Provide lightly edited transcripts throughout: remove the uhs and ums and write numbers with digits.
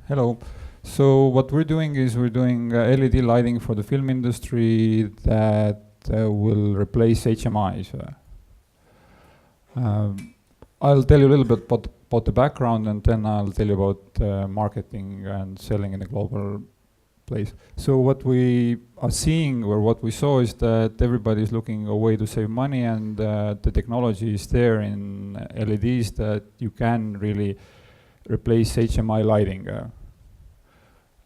Hello. So what we're doing is we're doing LED lighting for the film industry that will replace HMIs. I'll tell you a little bit about the background, and then I'll tell you about marketing and selling in a global place. So what we are seeing, or what we saw, is that everybody's looking a way to save money, and the technology is there in LEDs that you can really replace HMI lighting.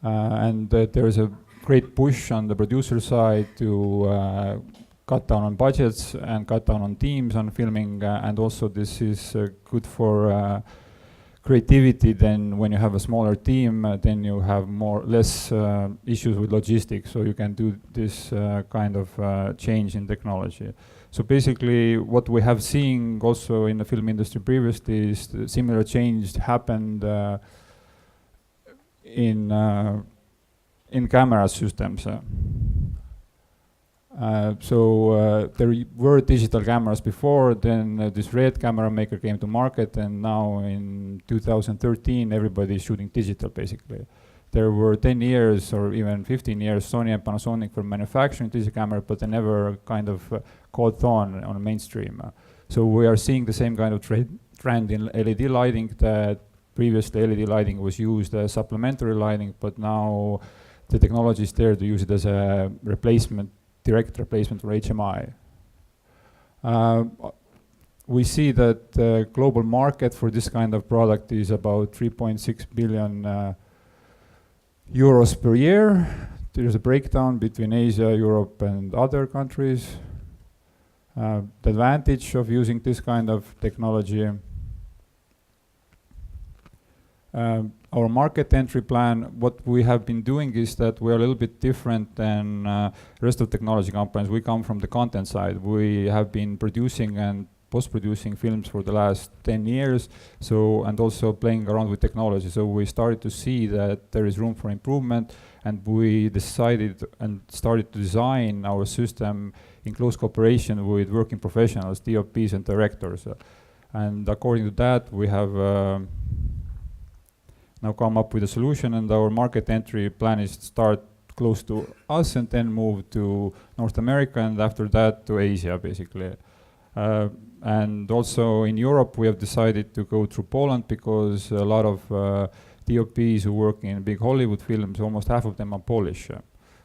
And there is a great push on the producer side to cut down on budgets and cut down on teams on filming, and also this is good for creativity. Then when you have a smaller team, then you have less issues with logistics, so you can do this kind of change in technology. So basically what we have seen also in the film industry previously is the similar change happened in camera systems. There were digital cameras before, then this red camera maker came to market, and now in 2013 everybody is shooting digital basically. There were 10 years or even 15 years Sony and Panasonic for manufacturing digital camera, but they never kind of caught on mainstream. So we are seeing the same kind of trend in LED lighting, that previously LED lighting was used as supplementary lighting, but now the technology is there to use it as a replacement, direct replacement for HMI. We see that the global market for this kind of product is about 3.6 billion euros per year. There's a breakdown between Asia, Europe, and other countries. The advantage of using this kind of technology, our market entry plan, what we have been doing is that we're a little bit different than rest of technology companies. We come from the content side. We have been producing and post-producing films for the last 10 years, and also playing around with technology. So we started to see that there is room for improvement, and we decided and started to design our system in close cooperation with working professionals, DOPs and directors. And according to that, we have now come up with a solution, and our market entry plan is to start close to us and then move to North America, and after that to Asia basically. And also in Europe we have decided to go through Poland, because a lot of DOPs who work in big Hollywood films, almost half of them are Polish.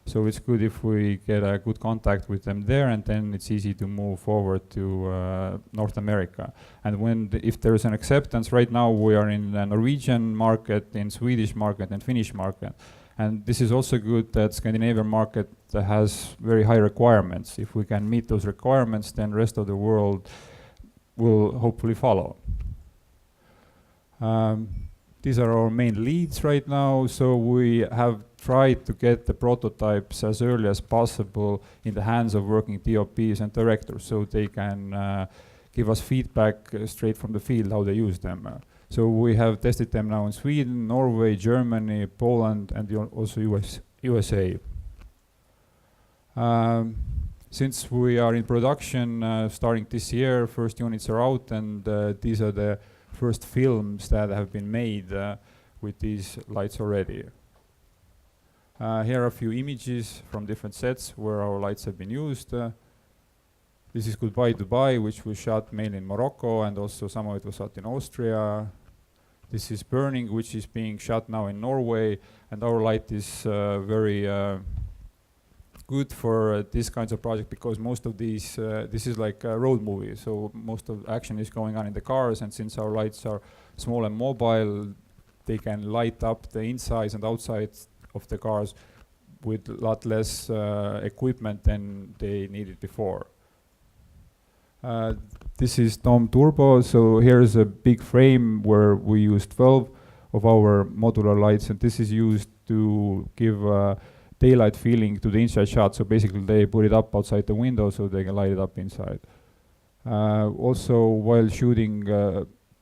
So it's good if we get a good contact with them there, and then it's easy to move forward to North America. And if there is an acceptance, right now we are in the Norwegian market, in Swedish market, and Finnish market. And this is also good that Scandinavian market has very high requirements. If we can meet those requirements, then the rest of the world will hopefully follow. These are our main leads right now. So we have tried to get the prototypes as early as possible in the hands of working DOPs and directors, so they can give us feedback straight from the field how they use them. So we have tested them now in Sweden, Norway, Germany, Poland, and also USA. Since we are in production starting this year, first units are out, and these are the first films that have been made with these lights already. Here are a few images from different sets where our lights have been used. This is Goodbye Dubai, which was shot mainly in Morocco, and also some of it was shot in Austria. This is Burning, which is being shot now in Norway, and our light is very good for these kinds of projects, because most of these, this is like a road movie, so most of the action is going on in the cars, and since our lights are small and mobile, they can light up the insides and outsides of the cars with a lot less equipment than they needed before. This is Tom Turbo. So here's a big frame where we use 12 of our modular lights, and this is used to give daylight feeling to the inside shot. So basically they put it up outside the window so they can light it up inside. Also, while shooting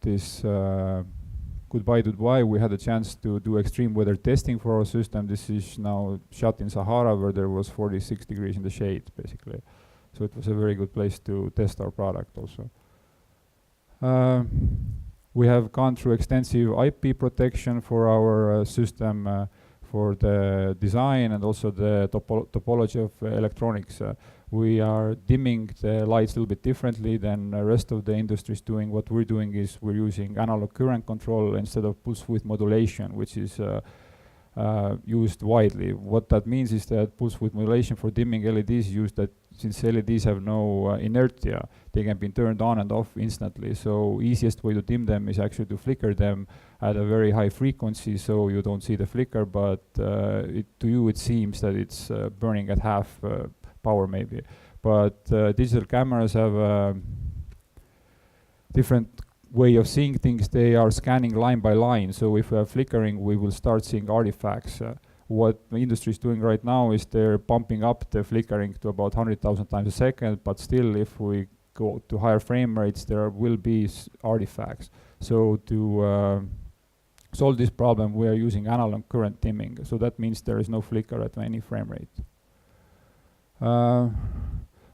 this Goodbye Dubai, we had a chance to do extreme weather testing for our system. This is now shot in Sahara, where there was 46 degrees in the shade, basically. So it was a very good place to test our product also. We have gone through extensive IP protection for our system, for the design and also the topology of electronics. We are dimming the lights a little bit differently than the rest of the industry is doing. What we're doing is we're using analog current control instead of pulse width modulation, which is used widely. What that means is that pulse width modulation for dimming LEDs used that since LEDs have no inertia, they can be turned on and off instantly. So easiest way to dim them is actually to flicker them at a very high frequency so you don't see the flicker, but to you it seems that it's burning at half power maybe. But digital cameras have a different way of seeing things. They are scanning line by line. So if we have flickering, we will start seeing artifacts. What the industry is doing right now is they're pumping up the flickering to about 100,000 times a second, but still if we go to higher frame rates, there will be artifacts. So to solve this problem, we are using analog current dimming. So that means there is no flicker at any frame rate.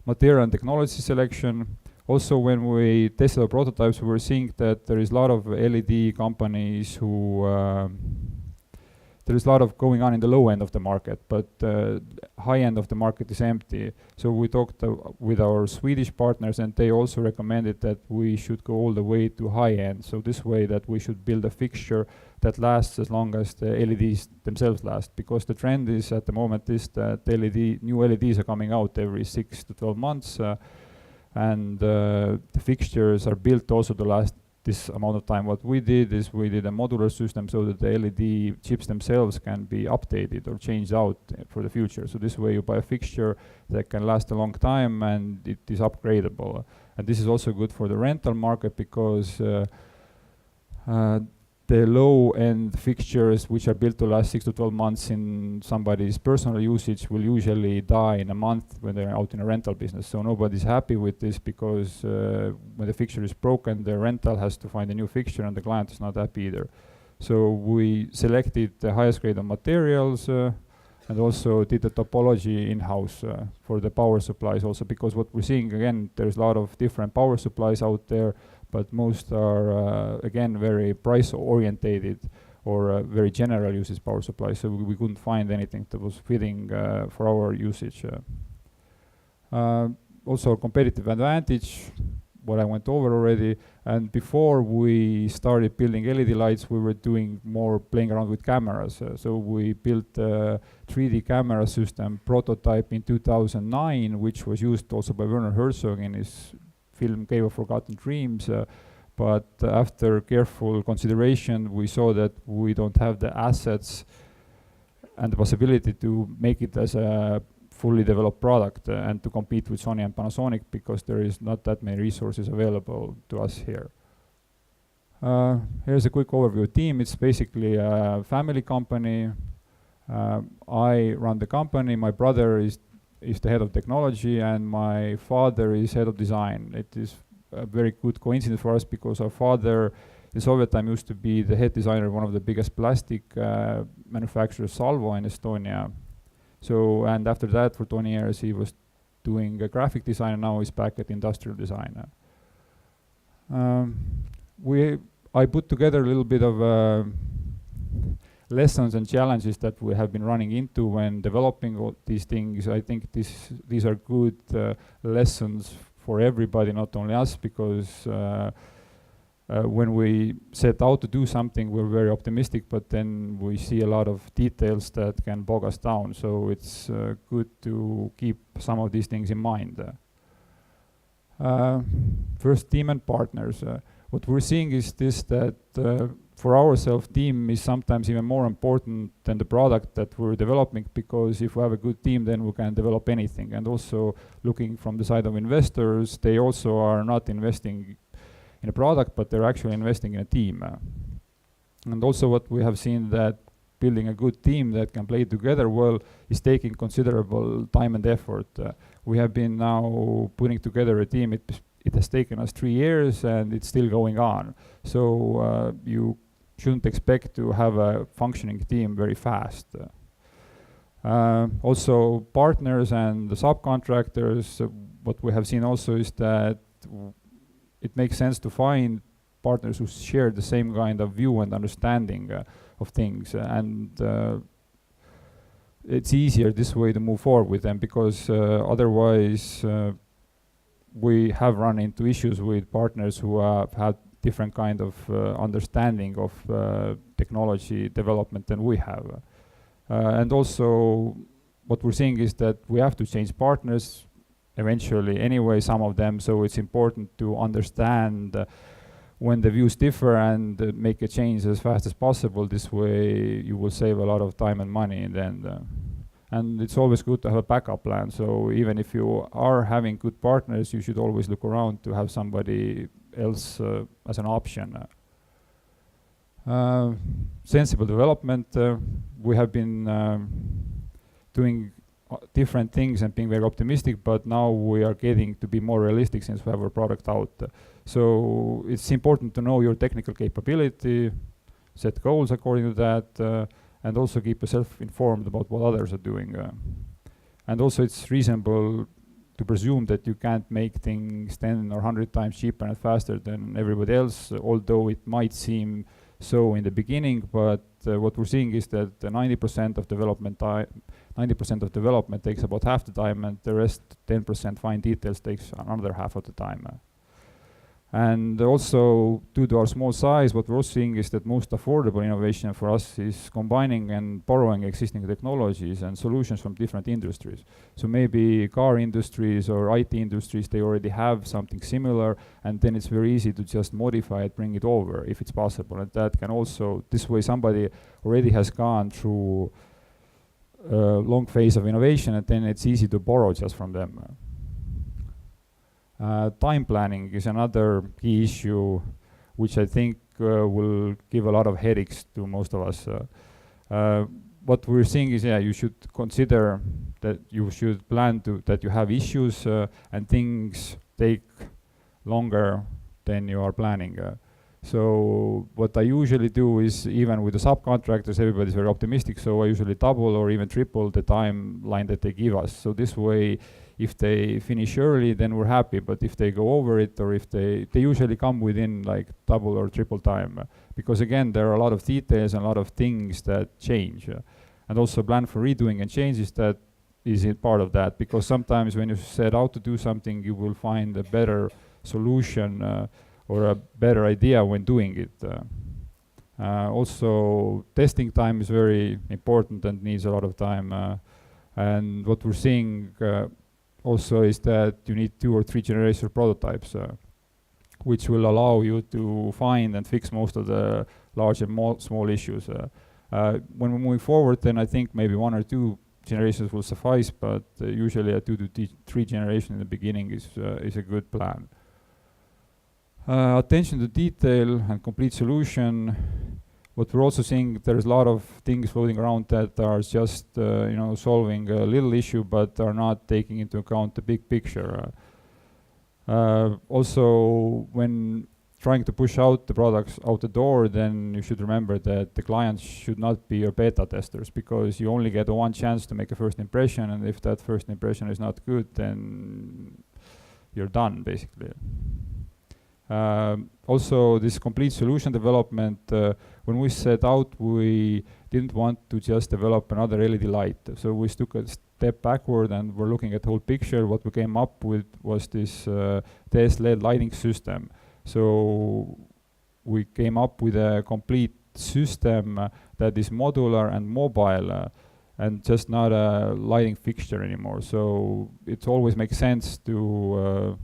Material and technology selection. Also, when we tested our prototypes, we were seeing that there is a lot of LED companies who there is a lot of going on in the low end of the market, but high end of the market is empty. So we talked with our Swedish partners, and they also recommended that we should go all the way to high end. So this way that we should build a fixture that lasts as long as the LEDs themselves last, because the trend is at the moment is that new LEDs are coming out every 6 to 12 months, and the fixtures are built also to last this amount of time. What we did is we did a modular system so that the LED chips themselves can be updated or changed out for the future. So this way you buy a fixture that can last a long time and it is upgradable. And this is also good for the rental market because the low-end fixtures, which are built to last 6 to 12 months in somebody's personal usage, will usually die in a month when they're out in a rental business. So nobody's happy with this because when the fixture is broken, the rental has to find a new fixture and the client is not happy either. So we selected the highest grade of materials and also did the topology in-house for the power supplies also, because what we're seeing, again, there's a lot of different power supplies out there, but most are, again, very price-orientated or very general uses power supplies, so we couldn't find anything that was fitting for our usage. Also, competitive advantage, what I went over already, and before we started building LED lights, we were doing more playing around with cameras. So we built a 3D camera system prototype in 2009, which was used also by Werner Herzog in his film Cave of Forgotten Dreams, but after careful consideration, we saw that we don't have the assets and the possibility to make it as a fully developed product and to compete with Sony and Panasonic, because there is not that many resources available to us here. Here's a quick overview. Team, it's basically a family company. I run the company. My brother is the head of technology, and my father is head of design. It is a very good coincidence for us because our father in Soviet time used to be the head designer of one of the biggest plastic manufacturers, Salvo, in Estonia. So, and after that, for 20 years, he was doing a graphic design, and now he's back at industrial design. I put together a little bit of lessons and challenges that we have been running into when developing all these things. I think these are good lessons for everybody, not only us, because when we set out to do something, we're very optimistic, but then we see a lot of details that can bog us down. So it's good to keep some of these things in mind. First, team and partners. What we're seeing is this, that for ourselves, team is sometimes even more important than the product that we're developing, because if we have a good team, then we can develop anything. And also looking from the side of investors, they also are not investing in a product, but they're actually investing in a team. And also what we have seen, that building a good team that can play together well is taking considerable time and effort. We have been now putting together a team. It has taken us 3 years and it's still going on. So you shouldn't expect to have a functioning team very fast. Also partners and the subcontractors, what we have seen also is that it makes sense to find partners who share the same kind of view and understanding of things, and it's easier this way to move forward with them, because otherwise we have run into issues with partners who have had different kind of understanding of technology development than we have. And also what we're seeing is that we have to change partners eventually anyway, some of them, so it's important to understand when the views differ and make a change as fast as possible. This way you will save a lot of time and money in the end. And it's always good to have a backup plan, so even if you are having good partners, you should always look around to have somebody else as an option. Sensible development, we have been doing different things and being very optimistic, but now we are getting to be more realistic since we have our product out. So it's important to know your technical capability, set goals according to that, and also keep yourself informed about what others are doing. And also it's reasonable to presume that you can't make things 10 or 100 times cheaper and faster than everybody else, although it might seem so in the beginning, but what we're seeing is that 90% of development takes about half the time, and the rest 10% fine details takes another half of the time. And also, due to our small size, what we're also seeing is that most affordable innovation for us is combining and borrowing existing technologies and solutions from different industries. So maybe car industries or IT industries, they already have something similar, and then it's very easy to just modify it, bring it over, if it's possible. And that can also, this way somebody already has gone through a long phase of innovation, and then it's easy to borrow just from them. Time planning is another key issue, which I think will give a lot of headaches to most of us. What we're seeing is, you should consider that you should plan that you have issues and things take longer than you are planning. So what I usually do is, even with the subcontractors, everybody's very optimistic, so I usually double or even triple the timeline that they give us. So this way, if they finish early, then we're happy, but if they go over it, or if they usually come within like double or triple time, because again, there are a lot of details and a lot of things that change. And also plan for redoing and changes, that is part of that, because sometimes when you set out to do something, you will find a better solution or a better idea when doing it. Also, testing time is very important and needs a lot of time. And what we're seeing also is that you need 2 or 3 generation prototypes, which will allow you to find and fix most of the large and small issues. When we're moving forward, then I think maybe 1 or 2 generations will suffice, but usually a 2 to 3 generation in the beginning is a good plan. Attention to detail and complete solution. What we're also seeing, there's a lot of things floating around that are just solving a little issue, but are not taking into account the big picture. Also, when trying to push out the products out the door, then you should remember that the clients should not be your beta testers, because you only get one chance to make a first impression, and if that first impression is not good, then you're done, basically. Also, this complete solution development, when we set out, we didn't want to just develop another LED light. So we took a step backward and we're looking at the whole picture. What we came up with was this TS LED lighting system. So we came up with a complete system that is modular and mobile, and just not a lighting fixture anymore. So it always makes sense to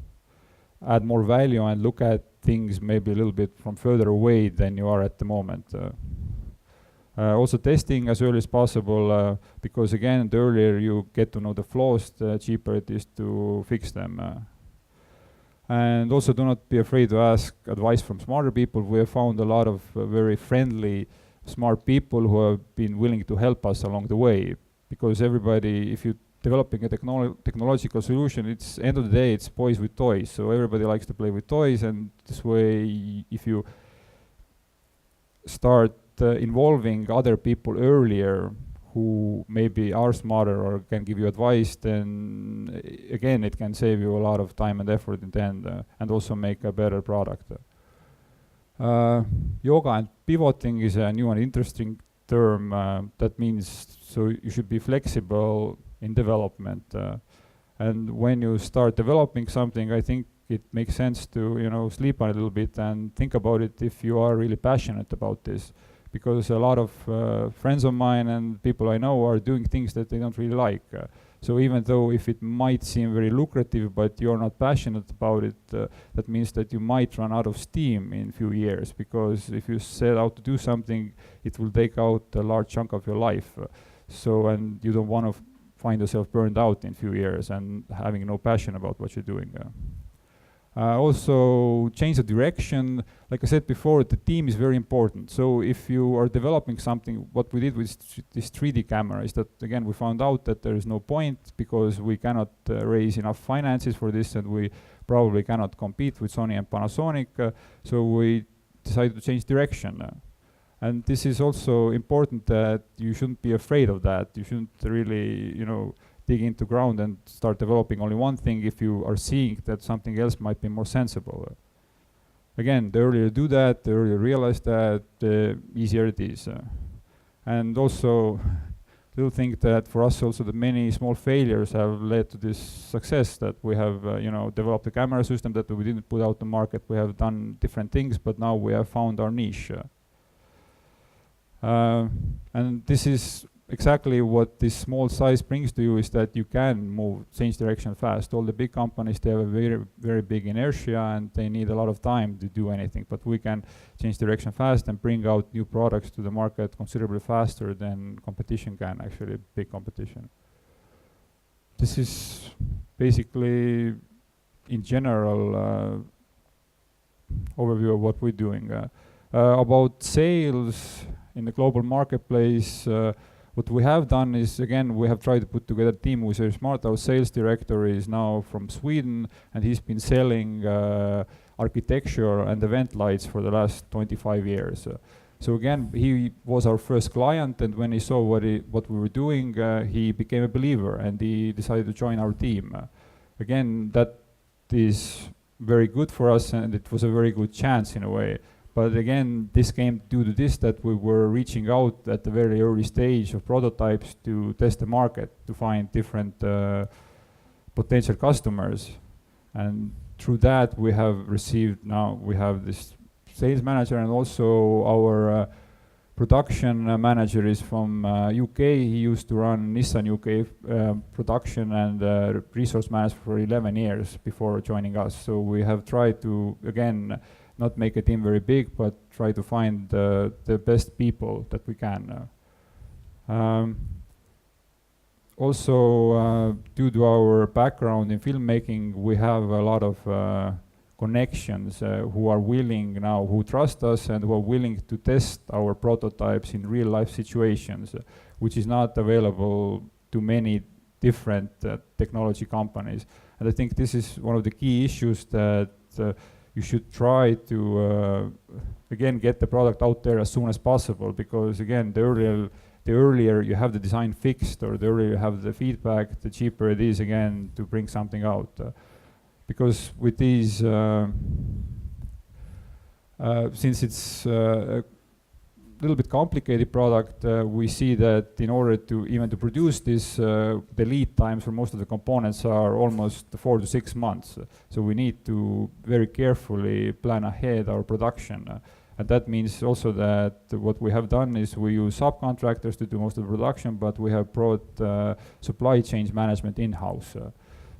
add more value and look at things maybe a little bit from further away than you are at the moment. Also testing as early as possible, because again, the earlier you get to know the flaws, the cheaper it is to fix them. And also do not be afraid to ask advice from smarter people. We have found a lot of very friendly, smart people who have been willing to help us along the way, because everybody, if you developing a technological solution, it's end of the day, it's boys with toys. So everybody likes to play with toys, and this way, if you start involving other people earlier who maybe are smarter or can give you advice, then again, it can save you a lot of time and effort in the end, and also make a better product. Yoga and pivoting is a new and interesting term. That means so you should be flexible in development. And when you start developing something, I think it makes sense to sleep on it a little bit and think about it if you are really passionate about this. Because a lot of friends of mine and people I know are doing things that they don't really like. So even though if it might seem very lucrative, but you're not passionate about it, that means that you might run out of steam in a few years. Because if you set out to do something, it will take out a large chunk of your life. And you don't want to find yourself burned out in a few years and having no passion about what you're doing. Also, change the direction. Like I said before, the team is very important. So if you are developing something, what we did with this 3D camera is that, again, we found out that there is no point because we cannot raise enough finances for this, and we probably cannot compete with Sony and Panasonic. So we decided to change direction. And this is also important that you shouldn't be afraid of that. You shouldn't really, dig into ground and start developing only one thing if you are seeing that something else might be more sensible. Again, the earlier you do that, the earlier you realize that, the easier it is. And also, little thing that for us also the many small failures have led to this success, that we have developed a camera system that we didn't put out the market. We have done different things, but now we have found our niche. And this is exactly what this small size brings to you, is that you can change direction fast. All the big companies, they have a very, very big inertia and they need a lot of time to do anything. But we can change direction fast and bring out new products to the market considerably faster than competition can, actually, big competition. This is basically, in general, overview of what we're doing. About sales in the global marketplace, what we have done is, again, we have tried to put together a team who is very smart. Our sales director is now from Sweden, and he's been selling architecture and event lights for the last 25 years. So again, he was our first client, and when he saw what we were doing, he became a believer, and he decided to join our team. Again, that is very good for us, and it was a very good chance in a way. But again, this came due to this, that we were reaching out at the very early stage of prototypes to test the market, to find different potential customers. And through that, we have this sales manager, and also our production manager is from UK. He used to run Nissan UK production and resource management for 11 years before joining us. So we have tried to, again, not make a team very big, but try to find the best people that we can. Also, due to our background in filmmaking, we have a lot of connections who are willing now, who trust us and who are willing to test our prototypes in real life situations, which is not available to many different technology companies. And I think this is one of the key issues, that you should try to, again, get the product out there as soon as possible, because again, the earlier you have the design fixed, or the earlier you have the feedback, the cheaper it is, again, to bring something out. Because with these, since it's a little bit complicated product, we see that in order to even to produce this, the lead times for most of the components are almost 4 to 6 months. So we need to very carefully plan ahead our production. And that means also that what we have done is we use subcontractors to do most of the production, but we have brought supply chain management in-house.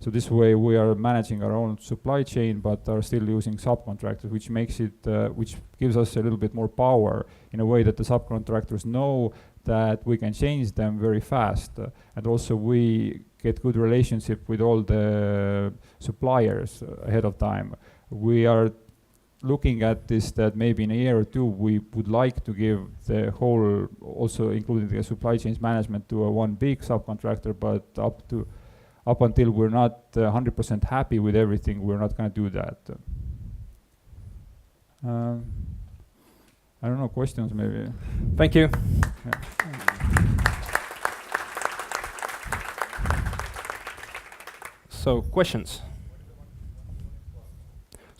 So this way we are managing our own supply chain, but are still using subcontractors, which makes it, which gives us a little bit more power in a way that the subcontractors know that we can change them very fast. And also we get good relationship with all the suppliers ahead of time. We are looking at this, that maybe in a year or two we would like to give the whole, also including the supply chain management, to one big subcontractor, but up until we're not 100% happy with everything, we're not going to do that. I don't know, questions maybe? Thank you. Yeah. So, questions?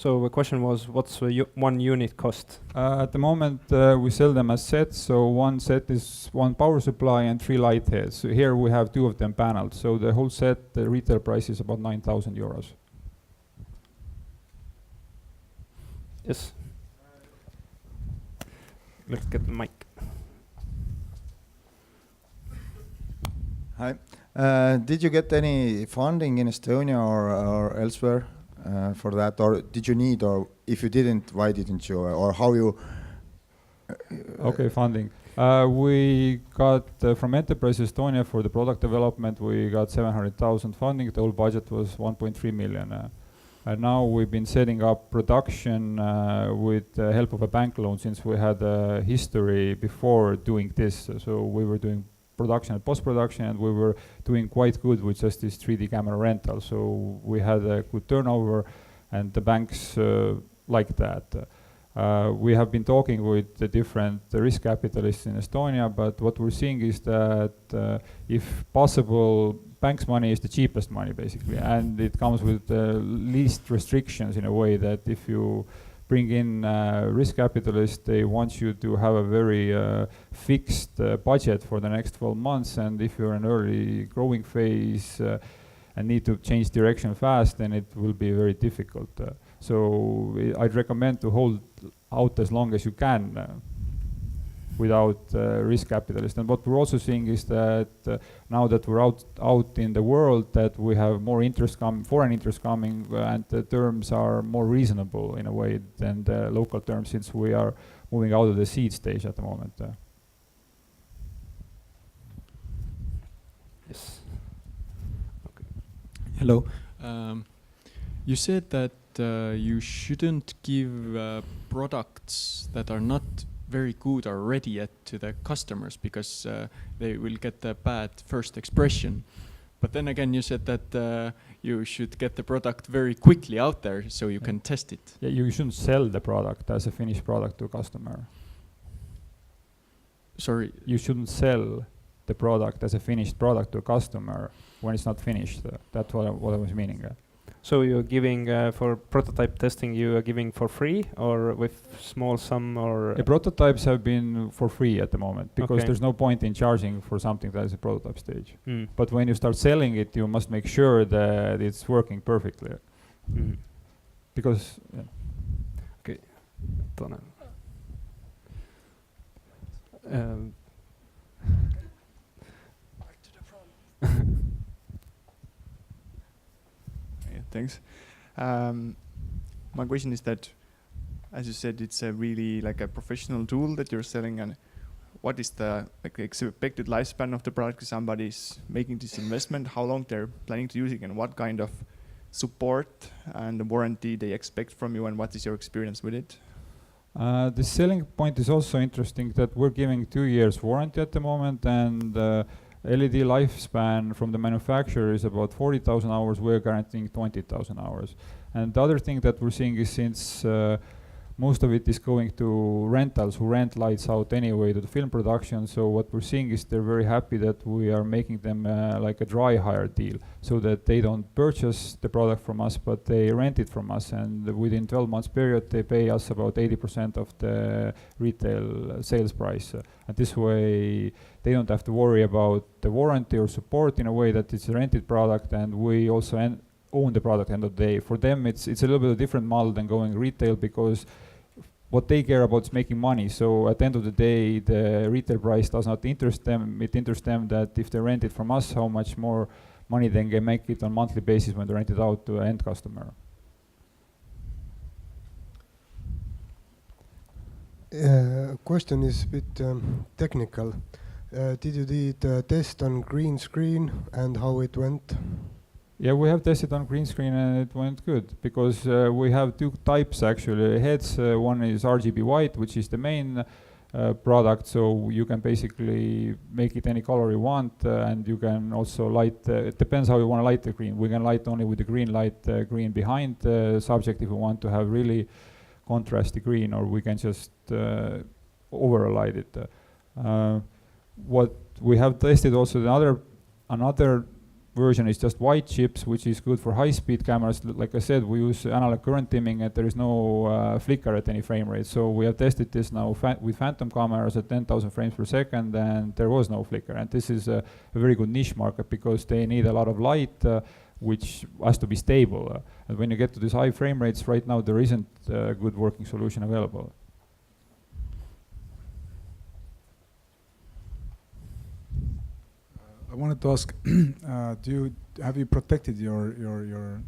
So the question was, what's the one unit cost? At the moment, we sell them as sets. So one set is one power supply and 3 light heads. So here we have 2 of them paneled. So the whole set, the retail price is about 9,000 euros. Yes. Let's get the mic. Hi. Did you get any funding in Estonia or elsewhere for that, or did you need, or if you didn't, why didn't you, or how you? Okay, funding. We got from Enterprise Estonia for the product development. We got 700,000 funding. The whole budget was 1.3 million. And now we've been setting up production with the help of a bank loan, since we had a history before doing this. So we were doing production and post-production, and we were doing quite good with just this 3D camera rental. So we had a good turnover, and the banks liked that. We have been talking with the different risk capitalists in Estonia, but what we're seeing is that if possible, banks' money is the cheapest money, basically, and it comes with the least restrictions, in a way that if you bring in risk capitalists, they want you to have a very fixed budget for the next 12 months, and if you're in early growing phase and need to change direction fast, then it will be very difficult. So I'd recommend to hold out as long as you can without risk capitalists. And what we're also seeing is that now that we're out in the world, that we have more interest foreign interest coming, and the terms are more reasonable in a way than the local terms, since we are moving out of the seed stage at the moment. Yes. Okay. Hello. You said that you shouldn't give products that are not very good or ready yet to the customers, because they will get a bad first expression. But then again, you said that you should get the product very quickly out there so you can test it. Yeah, you shouldn't sell the product as a finished product to a customer. Sorry? You shouldn't sell the product as a finished product to a customer when it's not finished. That's what I was meaning. So you're giving for prototype testing, you are giving for free or with small sum, or? The prototypes have been for free at the moment, because Okay. there's no point in charging for something that is a prototype stage. Mm. But when you start selling it, you must make sure that it's working perfectly. Mm. Because, yeah. Okay. Back to the front. Yeah, thanks. My question is that, as you said, it's a really like a professional tool that you're selling, and what is the expected lifespan of the product? If somebody's making this investment, how long they're planning to use it, and what kind of support and warranty they expect from you, and what is your experience with it? The selling point is also interesting, that we're giving 2 years warranty at the moment, and LED lifespan from the manufacturer is about 40,000 hours. We're guaranteeing 20,000 hours. And the other thing that we're seeing is, since most of it is going to rentals who rent lights out anyway to the film production, so what we're seeing is they're very happy that we are making them like a dry hire deal, so that they don't purchase the product from us, but they rent it from us, and within 12 months period they pay us about 80% of the retail sales price. And this way they don't have to worry about the warranty or support, in a way that it's a rented product, and we also own the product end of the day. For them it's a little bit of a different model than going retail, because what they care about is making money. So at the end of the day, the retail price does not interest them. It interests them that if they rent it from us, how much more money they can make it on a monthly basis when they rent it out to an end customer. Question is a bit technical. Did you do a test on green screen, and how it went? Yeah, we have tested on green screen and it went good, because we have 2 types actually heads. One is RGB white, which is the main product, so you can basically make it any color you want, and you can also light, it depends how you want to light the green. We can light only with the green light, green behind the subject if we want to have really contrasty green, or we can just overlight it. What we have tested also, another version is just white chips, which is good for high-speed cameras. Like I said, we use analog current dimming, and there is no flicker at any frame rate. So we have tested this now with phantom cameras at 10,000 frames per second, and there was no flicker. And this is a very good niche market because they need a lot of light, which has to be stable. And when you get to these high frame rates, right now there isn't a good working solution available. I wanted to ask, have you protected your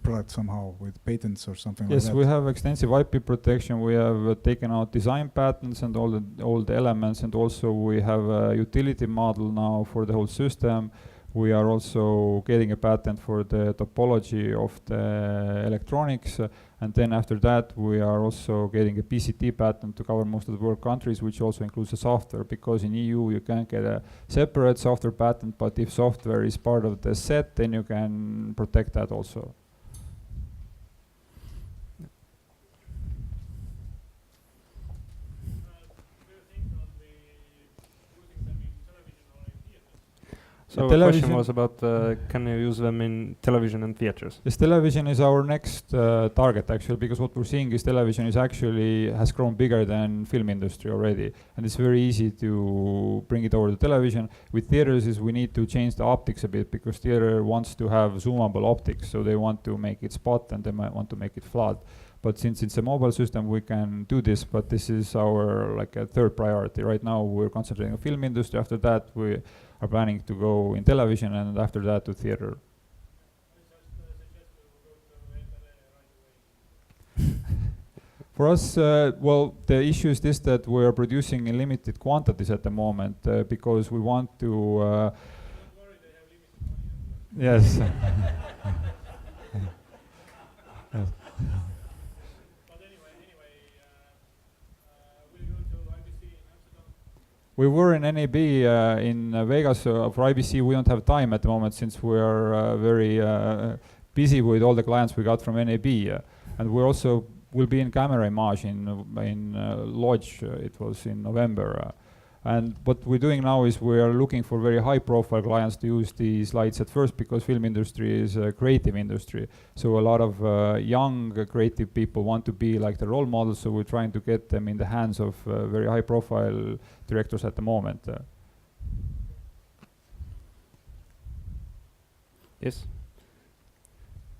product somehow with patents or something like that? Yes, we have extensive IP protection. We have taken out design patents and all the elements, and also we have a utility model now for the whole system. We are also getting a patent for the topology of the electronics, and then after that we are also getting a PCT patent to cover most of the world countries, which also includes the software, because in EU you can't get a separate software patent, but if software is part of the set, then you can protect that also. So the question was about can you use them in television and theaters? Yes, television is our next target actually, because what we're seeing is television is actually has grown bigger than film industry already, and it's very easy to bring it over to television. With theaters is we need to change the optics a bit, because theater wants to have zoomable optics, so they want to make it spot and they might want to make it flat. But since it's a mobile system, we can do this, but this is our like a third priority. Right now we're concentrating on film industry. After that we are planning to go in television, and after that to theater. For us, well, the issue is this, that we are producing in limited quantities at the moment because we want to... yes. We were in NAB in Vegas for IBC. We don't have time at the moment since we are very busy with all the clients we got from NAB. And we also will be in Camera Image in Lodge. It was in November. And what we're doing now is we are looking for very high profile clients to use these lights at first, because film industry is a creative industry. So a lot of young creative people want to be like the role models, so we're trying to get them in the hands of very high profile directors at the moment. Yes?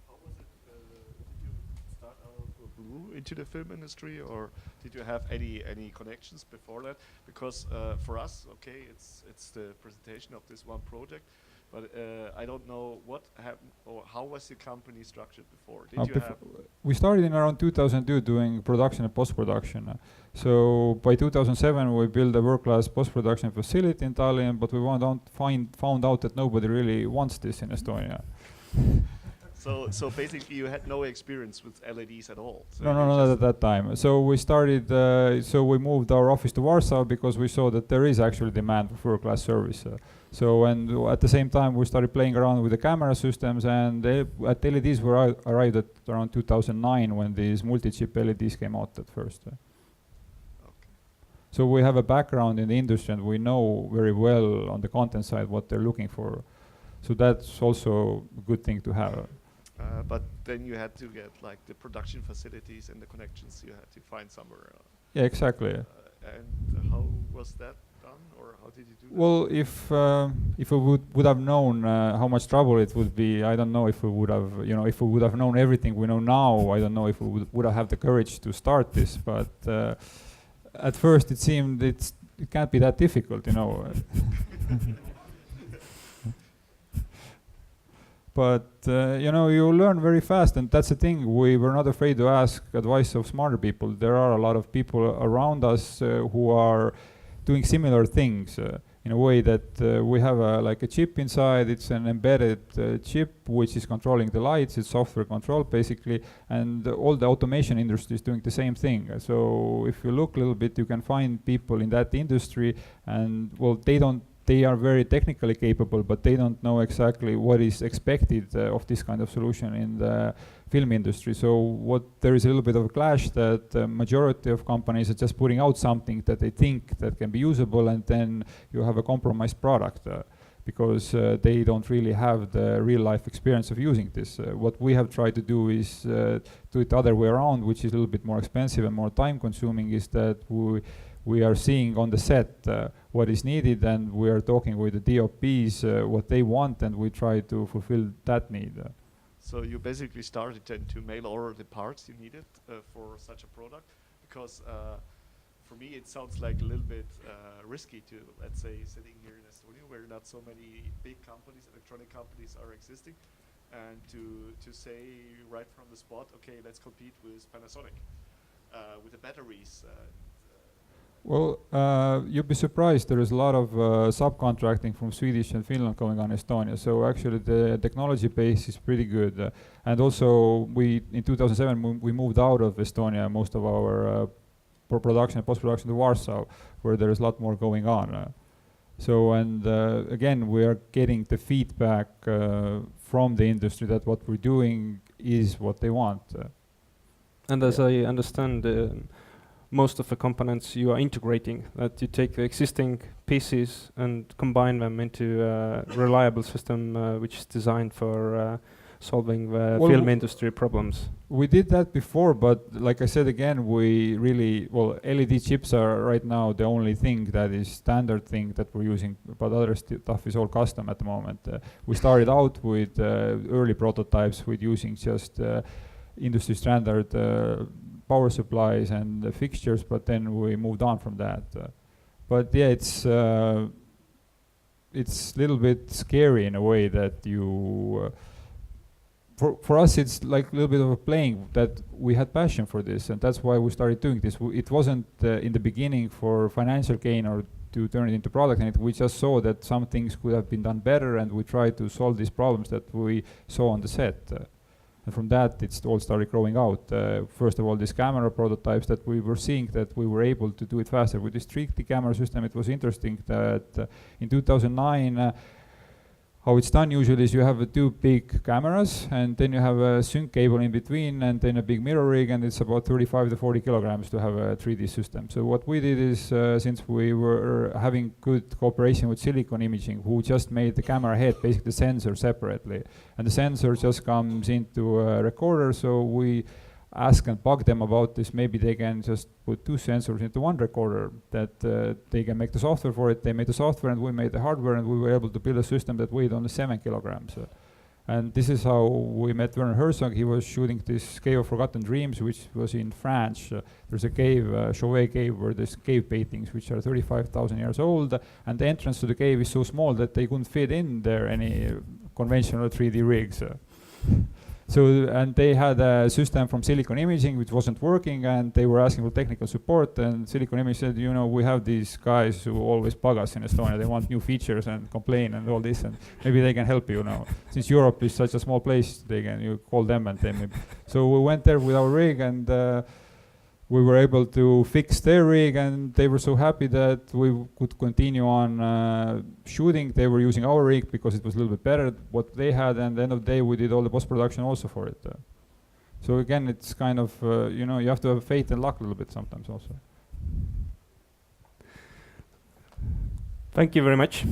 How was it, did you start out of the blue into the film industry, or did you have any connections before that? Because for us, okay, it's the presentation of this one project, but I don't know what happened or how was the company structured before. Did you have? We started in around 2002 doing production and post-production. So by 2007 we built a world-class post-production facility in Tallinn, but we found out that nobody really wants this in Estonia. So basically you had no experience with LEDs at all? So No, not at that time. So we started, so we moved our office to Warsaw because we saw that there is actually demand for world-class service. So, and at the same time we started playing around with the camera systems, and at LEDs we arrived at around 2009 when these multi-chip LEDs came out at first. Okay. So we have a background in the industry, and we know very well on the content side what they're looking for. So that's also a good thing to have. But then you had to get like the production facilities and the connections you had to find somewhere. Yeah, exactly. And how was that done, or how did you do that? Well, if we would have known how much trouble it would be, I don't know if we would have, if we would have known everything we know now, I don't know if we would have the courage to start this. But at first it seemed it can't be that difficult, But you learn very fast, and that's the thing. We were not afraid to ask advice of smarter people. There are a lot of people around us who are doing similar things in a way that we have like a chip inside. It's an embedded chip which is controlling the lights. It's software control basically, and all the automation industry is doing the same thing. So if you look a little bit, you can find people in that industry, and well, they are very technically capable, but they don't know exactly what is expected of this kind of solution in the film industry. So there is a little bit of a clash that the majority of companies are just putting out something that they think that can be usable, and then you have a compromised product. because they don't really have the real life experience of using this. What we have tried to do is do it the other way around, which is a little bit more expensive and more time consuming, is that we are seeing on the set what is needed, and we are talking with the DOPs what they want, and we try to fulfill that need. So you basically started then to mail order the parts you needed for such a product, because for me it sounds like a little bit risky to, let's say, sitting here in Estonia where not so many big companies, electronic companies are existing, and to say right from the spot, okay, let's compete with Panasonic with the batteries. Well, you'd be surprised. There is a lot of subcontracting from Swedish and Finland going on in Estonia. So actually, the technology base is pretty good. And also, in 2007 we moved out of Estonia most of our production and post-production to Warsaw, where there is a lot more going on. Again, we are getting the feedback from the industry that what we're doing is what they want. And as I understand, most of the components you are integrating, that you take the existing pieces and combine them into a reliable system which is designed for solving the film industry problems. We did that before, but like I said again, LED chips are right now the only thing that is standard thing that we're using, but other stuff is all custom at the moment. We started out with early prototypes with using just industry standard power supplies and fixtures, but then we moved on from that. But yeah, it's a little bit scary in a way that you. For us, it's like a little bit of a playing that we had passion for this, and that's why we started doing this. It wasn't in the beginning for financial gain or to turn it into product, and we just saw that some things could have been done better, and we tried to solve these problems that we saw on the set. And from that, it all started growing out. First of all, these camera prototypes that we were seeing that we were able to do it faster. With this 3D camera system, it was interesting that in 2009, how it's done usually is you have two big cameras, and then you have a sync cable in between, and then a big mirror rig, and it's about 35 to 40 kilograms to have a 3D system. So what we did is, since we were having good cooperation with Silicon Imaging, who just made the camera head, basically the sensor separately, and the sensor just comes into a recorder, so we ask and bug them about this. Maybe they can just put two sensors into one recorder, that they can make the software for it. They made the software and we made the hardware, and we were able to build a system that weighed only 7 kilograms. And this is how we met Werner Herzog. He was shooting this Cave of Forgotten Dreams, which was in France. There's a cave, Chauvet Cave, where there's cave paintings which are 35,000 years old, and the entrance to the cave is so small that they couldn't fit in there any conventional 3D rigs. And they had a system from Silicon Imaging which wasn't working, and they were asking for technical support, and Silicon Imaging said, we have these guys who always bug us in Estonia. They want new features and complain and all this, and maybe they can help you now. Since Europe is such a small place, you call them and then maybe. So we went there with our rig, and we were able to fix their rig, and they were so happy that we could continue on shooting. They were using our rig because it was a little bit better what they had, and at the end of the day we did all the post-production also for it. So again, it's kind of, you have to have faith and luck a little bit sometimes also. Thank you very much.